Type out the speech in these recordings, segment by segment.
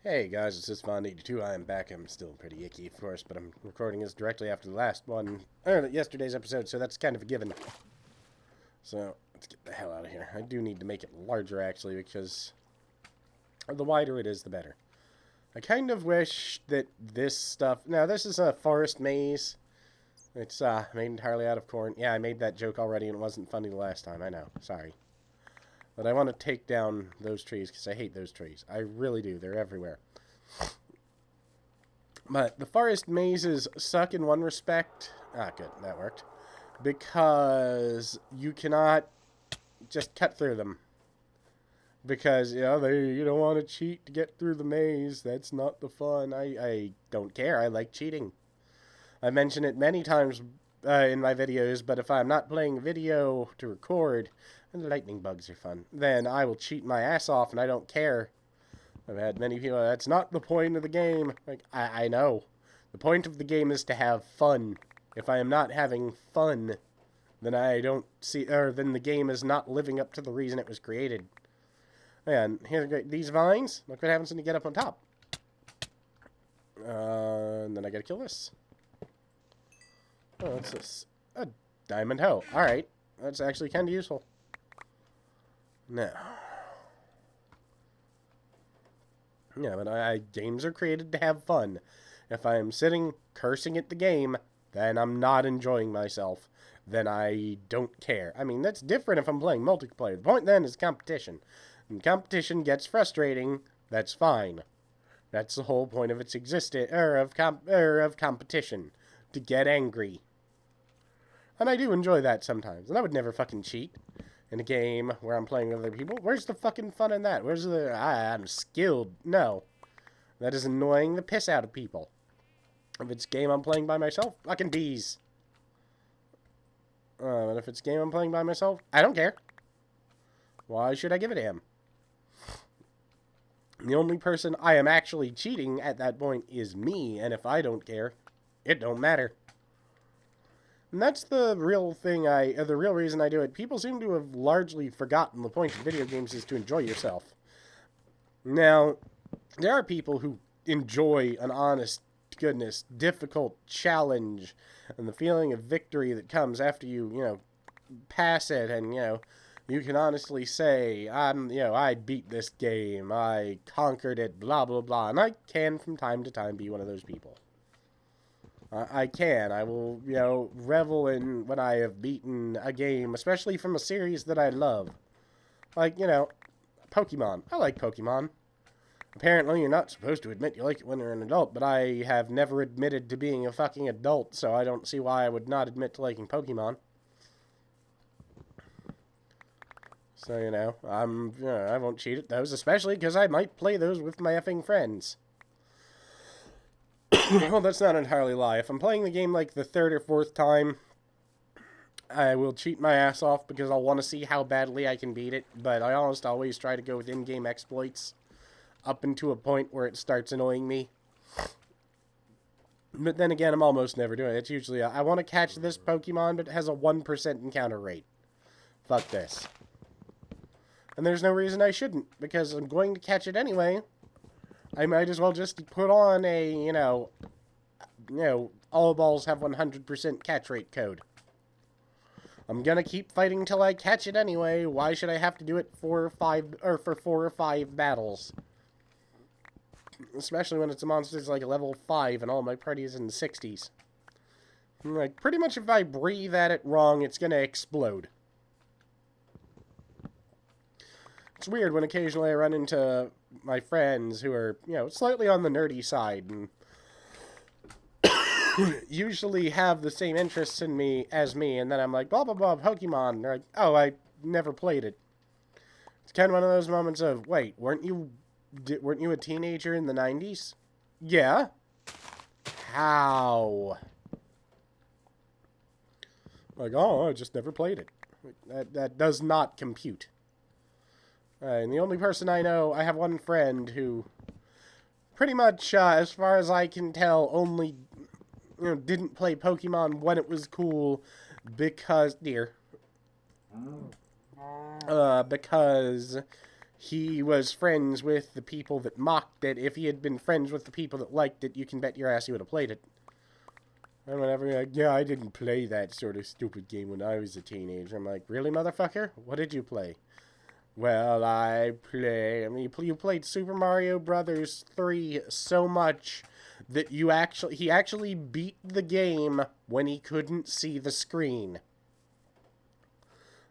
Hey guys, it's just Vaughn82. I am back. I'm still pretty icky, of course, but I'm recording this directly after the last one, or yesterday's episode, so that's kind of a given. So, let's get the hell out of here. I do need to make it larger, actually, because the wider it is, the better. I kind of wish that this stuff... Now, this is a forest maze. It's made entirely out of corn. Yeah, I made that joke already, and it wasn't funny the last time. I know. Sorry. But I want to take down those trees because I hate those trees. I really do. They're everywhere. But the forest mazes suck in one respect. Ah, good. That worked. Because you cannot just cut through them. Because, you know, you don't want to cheat to get through the maze. That's not the fun. I don't care. I like cheating. I mention it many times in my videos, but if I'm not playing video to record... and lightning bugs are fun, then I will cheat my ass off, and I don't care. I've had many people, that's not the point of the game. Like, I know. The point of the game is to have fun. If I am not having fun, then I don't see, or then the game is not living up to the reason it was created. And here's these vines. Look what happens when you get up on top. And then I gotta kill this. Oh, what's this? A diamond hoe. Alright. That's actually kind of useful. No. Yeah, but games are created to have fun. If I am sitting cursing at the game, then I'm not enjoying myself. Then I don't care. I mean, that's different if I'm playing multiplayer. The point then is competition. When competition gets frustrating, that's fine. That's the whole point of its existence, of competition. To get angry. And I do enjoy that sometimes. And I would never fucking cheat in a game where I'm playing with other people. Where's the fucking fun in that? Where's the... I'm skilled. No. That is annoying the piss out of people. If it's a game I'm playing by myself, fucking bees. But if it's a game I'm playing by myself, I don't care. Why should I give it to him? The only person I am actually cheating at that point is me, and if I don't care, it don't matter. And that's the real thing the real reason I do it. People seem to have largely forgotten the point of video games is to enjoy yourself. Now, there are people who enjoy an honest, goodness, difficult challenge and the feeling of victory that comes after you, pass it and, you can honestly say, I beat this game, I conquered it, blah, blah, blah. And I can, from time to time, be one of those people. I can. I will, revel in when I have beaten a game, especially from a series that I love. Like, Pokemon. I like Pokemon. Apparently, you're not supposed to admit you like it when you're an adult, but I have never admitted to being a fucking adult, so I don't see why I would not admit to liking Pokemon. So, I won't cheat at those, especially because I might play those with my effing friends. Well, that's not entirely a lie. If I'm playing the game like the third or fourth time, I will cheat my ass off because I'll want to see how badly I can beat it. But I almost always try to go with in-game exploits up into a point where it starts annoying me. But then again, I'm almost never doing it. It's usually, I want to catch this Pokemon, but it has a 1% encounter rate. Fuck this. And there's no reason I shouldn't, because I'm going to catch it anyway. I might as well just put on a, all balls have 100% catch rate code. I'm gonna keep fighting till I catch it anyway. Why should I have to do it for 4 or 5 battles? Especially when it's a monster that's like level 5 and all my party is in the 60s. Like, pretty much if I breathe at it wrong, it's gonna explode. It's weird when occasionally I run into my friends who are, slightly on the nerdy side and usually have the same interests in me as me, and then I'm like, blah, blah, blah, Pokemon. And they're like, oh, I never played it. It's kind of one of those moments of, wait, weren't you a teenager in the 90s? Yeah. How? Like, oh, I just never played it. That does not compute. And the only person I know, I have one friend who pretty much, as far as I can tell, only, didn't play Pokemon when it was cool because, because he was friends with the people that mocked it. If he had been friends with the people that liked it, you can bet your ass he would have played it. And whenever you're like, yeah, I didn't play that sort of stupid game when I was a teenager. I'm like, really, motherfucker? What did you play? Well, you played Super Mario Brothers 3 so much that he actually beat the game when he couldn't see the screen.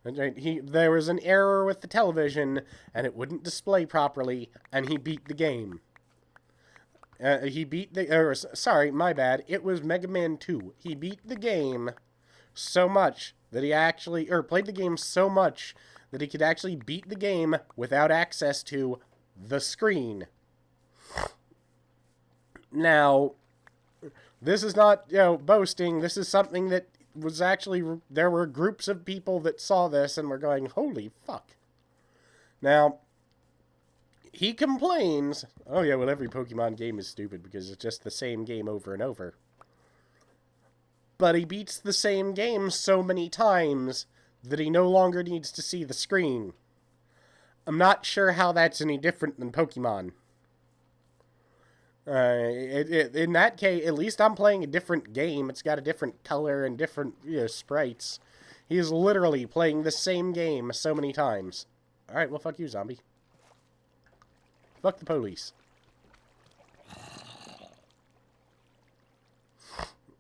There was an error with the television, and it wouldn't display properly, and he beat the game. Sorry, my bad. It was Mega Man 2. He beat the game so much that played the game so much that he could actually beat the game without access to the screen. Now, this is not, boasting. This is something that was actually, there were groups of people that saw this and were going, holy fuck. Now, he complains, oh yeah, well, every Pokemon game is stupid because it's just the same game over and over. But he beats the same game so many times that he no longer needs to see the screen. I'm not sure how that's any different than Pokemon. In that case, at least I'm playing a different game. It's got a different color and different sprites. He is literally playing the same game so many times. Alright, well, fuck you, zombie. Fuck the police.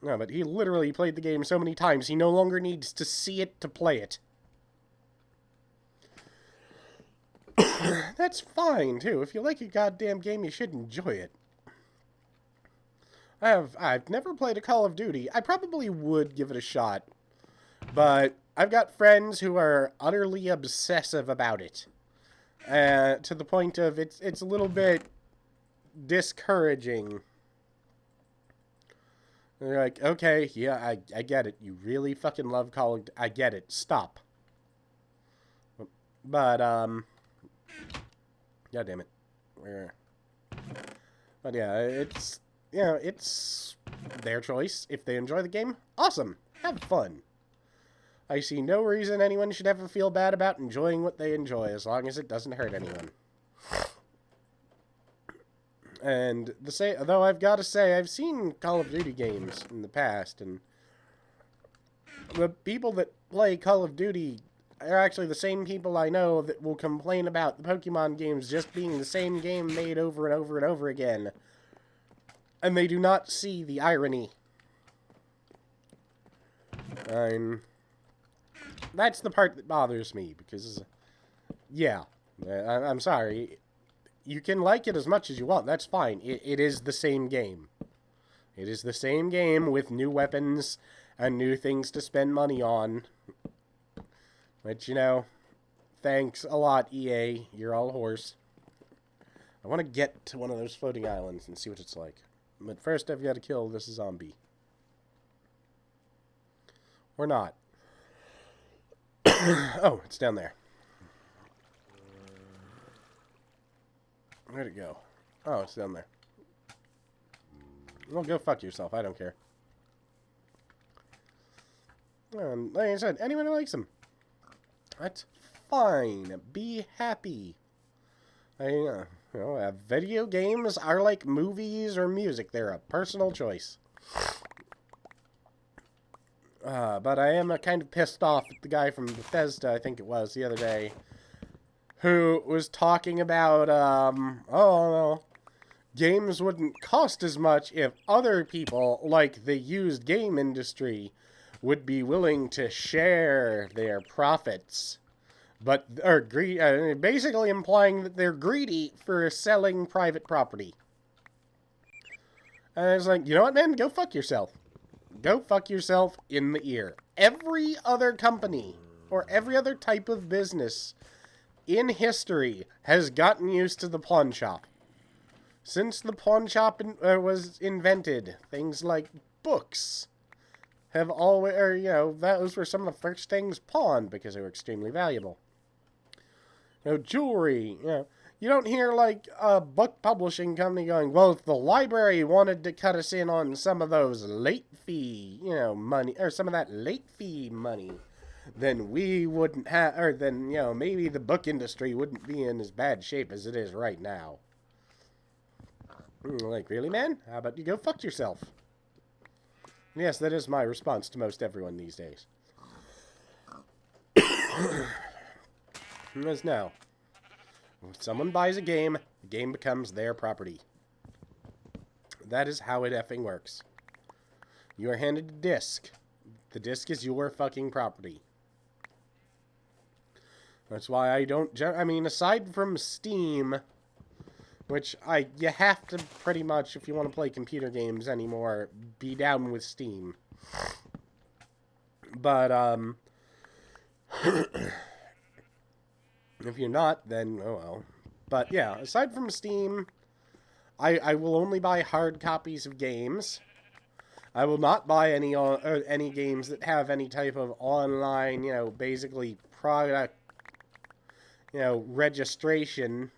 No, but he literally played the game so many times, he no longer needs to see it to play it. That's fine, too. If you like a goddamn game, you should enjoy it. I've never played a Call of Duty. I probably would give it a shot. But I've got friends who are utterly obsessive about it. To the point of it's a little bit discouraging. They're like, okay, yeah, I get it. You really fucking love Call of Duty. I get it. Stop. But, God damn it. But yeah, it's their choice. If they enjoy the game, awesome. Have fun. I see no reason anyone should ever feel bad about enjoying what they enjoy, as long as it doesn't hurt anyone. And though I've got to say, I've seen Call of Duty games in the past, and the people that play Call of Duty are actually the same people I know that will complain about the Pokemon games just being the same game made over and over and over again. And they do not see the irony. That's the part that bothers me, because, yeah, I'm sorry. You can like it as much as you want, that's fine. It is the same game. It is the same game with new weapons and new things to spend money on. But, thanks a lot, EA. You're all horse. I want to get to one of those floating islands and see what it's like. But first I've got to kill this zombie. Or not. Oh, it's down there. Where'd it go? Oh, it's down there. Well, go fuck yourself. I don't care. Like I said, anyone who likes them, that's fine. Be happy. Video games are like movies or music. They're a personal choice. But I am kind of pissed off at the guy from Bethesda, I think it was, the other day, who was talking about, games wouldn't cost as much if other people, like the used game industry, would be willing to share their profits. Basically implying that they're greedy for selling private property. And I was like, you know what, man? Go fuck yourself. Go fuck yourself in the ear. Every other company, or every other type of business in history has gotten used to the pawn shop. Since the pawn shop was invented, things like books have always, those were some of the first things pawned because they were extremely valuable. Jewelry, you don't hear, like, a book publishing company going, well, if the library wanted to cut us in on some of those late fee, money, or some of that late fee money, then we wouldn't have, or then, you know, maybe the book industry wouldn't be in as bad shape as it is right now. Like, really, man? How about you go fuck yourself? Yes, that is my response to most everyone these days. As now, when someone buys a game, the game becomes their property. That is how it effing works. You are handed a disc. The disc is your fucking property. That's why I don't... I mean, aside from Steam, which you have to pretty much, if you want to play computer games anymore, be down with Steam. But, if you're not, then, oh well. But, yeah, aside from Steam, I will only buy hard copies of games. I will not buy any games that have any type of online, you know, basically product, you know, registration.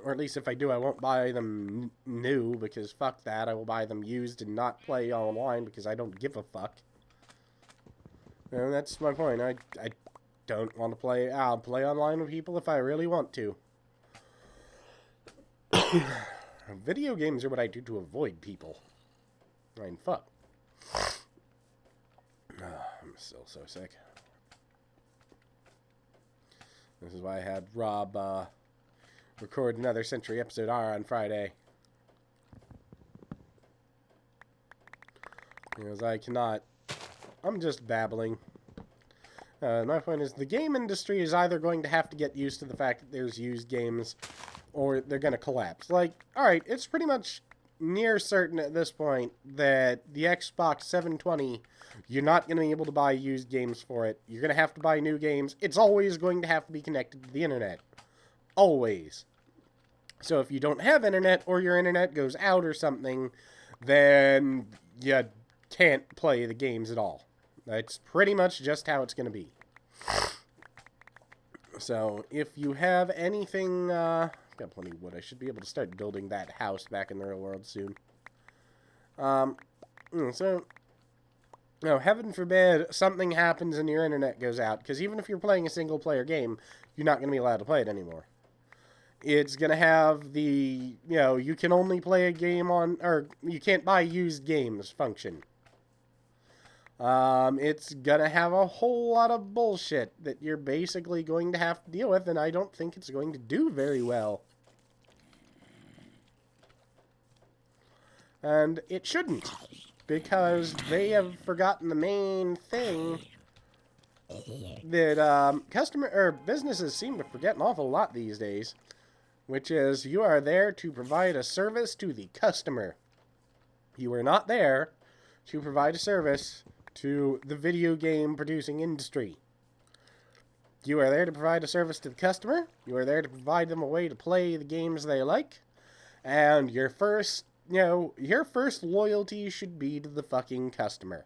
Or at least if I do, I won't buy them new, because fuck that. I will buy them used and not play online, because I don't give a fuck. And that's my point. I don't want to play. I'll play online with people if I really want to. Video games are what I do to avoid people. I mean, fuck. I'm still so sick. This is why I had Rob record another Century Episode R on Friday. Because I cannot... I'm just babbling. My point is, the game industry is either going to have to get used to the fact that there's used games, or they're going to collapse. Like, alright, it's pretty much near certain at this point that the Xbox 720, you're not going to be able to buy used games for it. You're going to have to buy new games. It's always going to have to be connected to the internet. Always. So if you don't have internet, or your internet goes out or something, then you can't play the games at all. That's pretty much just how it's going to be. So, if you have anything, I've got plenty of wood. I should be able to start building that house back in the real world soon. So, you know, heaven forbid something happens and your internet goes out, because even if you're playing a single-player game, you're not going to be allowed to play it anymore. It's going to have the, you know, you can only play a game on, or you can't buy used games function. It's gonna have a whole lot of bullshit that you're basically going to have to deal with, and I don't think it's going to do very well. And it shouldn't, because they have forgotten the main thing that, businesses seem to forget an awful lot these days, which is you are there to provide a service to the customer. You are not there to provide a service to the video game producing industry. You are there to provide a service to the customer. You are there to provide them a way to play the games they like. And your first loyalty should be to the fucking customer.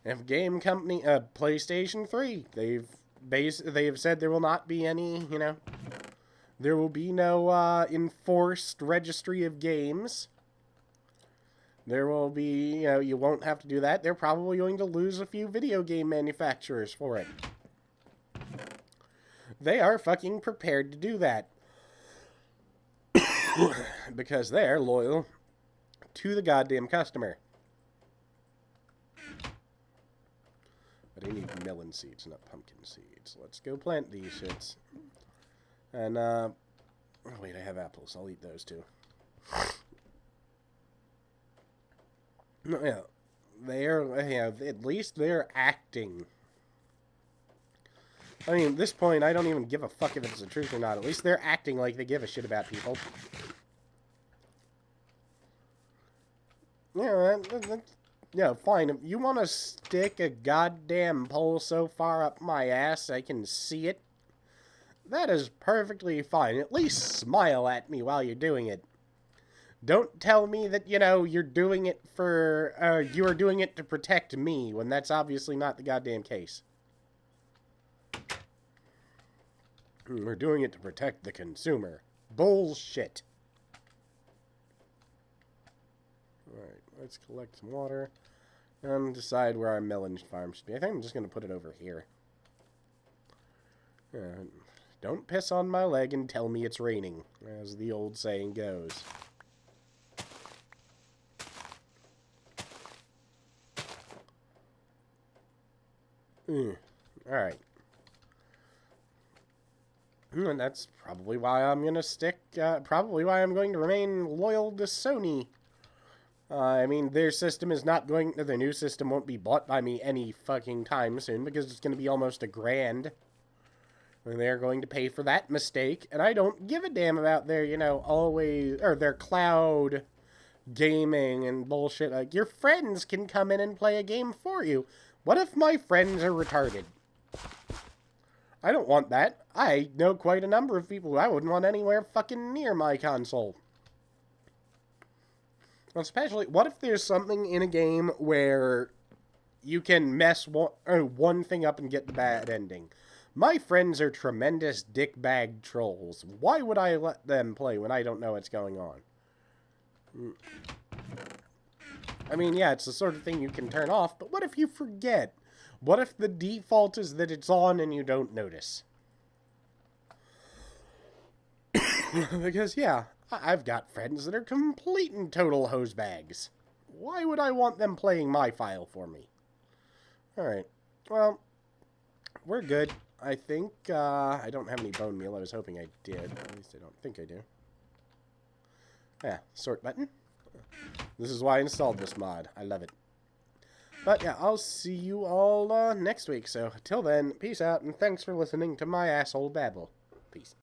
If a game company, PlayStation 3, they've said there will not be any, you know, there will be no enforced registry of games. There will be, you know, you won't have to do that. They're probably going to lose a few video game manufacturers for it. They are fucking prepared to do that. Because they're loyal to the goddamn customer. But I need melon seeds, not pumpkin seeds. Let's go plant these shits. And, oh wait, I have apples. I'll eat those too. No, yeah, at least they're acting. I mean, at this point, I don't even give a fuck if it's the truth or not. At least they're acting like they give a shit about people. Yeah, fine. If you want to stick a goddamn pole so far up my ass I can see it, that is perfectly fine. At least smile at me while you're doing it. Don't tell me that, you know, you're doing it for, you are doing it to protect me, when that's obviously not the goddamn case. We're doing it to protect the consumer. Bullshit. Alright, let's collect some water. Decide where our melon farm should be. I think I'm just going to put it over here. Don't piss on my leg and tell me it's raining, as the old saying goes. Alright. And that's probably why I'm going to stick, probably why I'm going to remain loyal to Sony. I mean, their system is not going, their new system won't be bought by me any fucking time soon, because it's going to be almost $1,000. And they're going to pay for that mistake, and I don't give a damn about their, you know, always, or their cloud gaming and bullshit. Like, your friends can come in and play a game for you. What if my friends are retarded? I don't want that. I know quite a number of people who I wouldn't want anywhere fucking near my console. Especially, what if there's something in a game where you can mess one thing up and get the bad ending? My friends are tremendous dickbag trolls. Why would I let them play when I don't know what's going on? I mean, yeah, it's the sort of thing you can turn off, but what if you forget? What if the default is that it's on and you don't notice? Because, yeah, I've got friends that are complete and total hosebags. Why would I want them playing my file for me? Alright, well, we're good. I think, I don't have any bone meal. I was hoping I did. At least I don't think I do. Yeah, sort button. This is why I installed this mod. I love it. But yeah, I'll see you all next week. So, till then, peace out, and thanks for listening to my asshole babble. Peace.